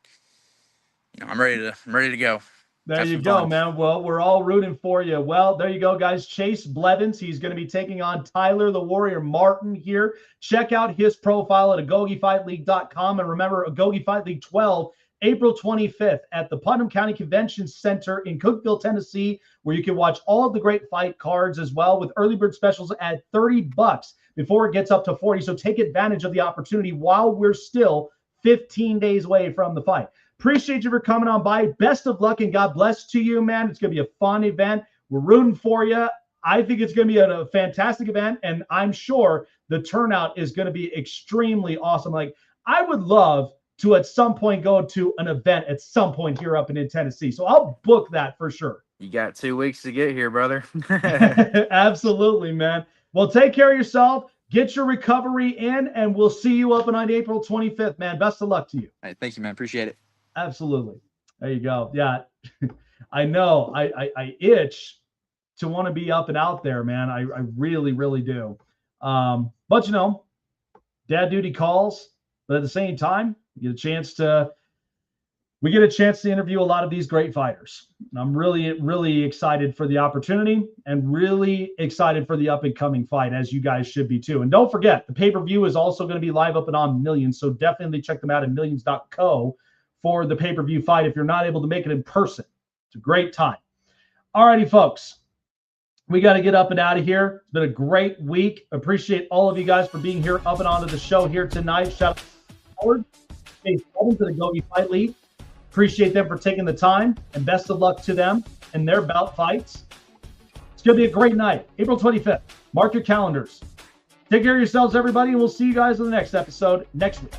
Speaker 7: I'm ready to go.
Speaker 3: There you go, man. Well, we're all rooting for you. Well, there you go, guys. Chase Blevins, he's going to be taking on Tyler the Warrior Martin here. Check out his profile at AgogeFightLeague.com, and remember, Agoge Fight League 12, April 25th at the Putnam County Convention Center in Cookeville, Tennessee, where you can watch all of the great fight cards as well, with early bird specials at $30 before it gets up to $40. So take advantage of the opportunity while we're still 15 days away from the fight. Appreciate you for coming on by. Best of luck and God bless to you, man. It's going to be a fun event. We're rooting for you. I think it's going to be a fantastic event, and I'm sure the turnout is going to be extremely awesome. Like, I would love to at some point go to an event at some point here up in Tennessee. So I'll book that for sure.
Speaker 7: You got 2 weeks to get here, brother.
Speaker 3: Absolutely, man. Well, take care of yourself. Get your recovery in, and we'll see you up on April 25th, man. Best of luck to you.
Speaker 7: Hey, thank you, man. Appreciate it.
Speaker 3: Absolutely. There you go. Yeah, I know. I itch to want to be up and out there, man. I really, really do. But dad duty calls. But at the same time, we get a chance to interview a lot of these great fighters. And I'm really, really excited for the opportunity and really excited for the up and coming fight, as you guys should be too. And don't forget, the pay-per-view is also going to be live up and on Millions. So definitely check them out at millions.co for the pay-per-view fight if you're not able to make it in person. It's a great time. All righty, folks. We got to get up and out of here. It's been a great week. Appreciate all of you guys for being here up and onto the show here tonight. Shout out to Howard, Chase Blevins to the Agoge Fight League. Appreciate them for taking the time, and best of luck to them and their bout fights. It's going to be a great night. April 25th. Mark your calendars. Take care of yourselves, everybody, and we'll see you guys in the next episode next week.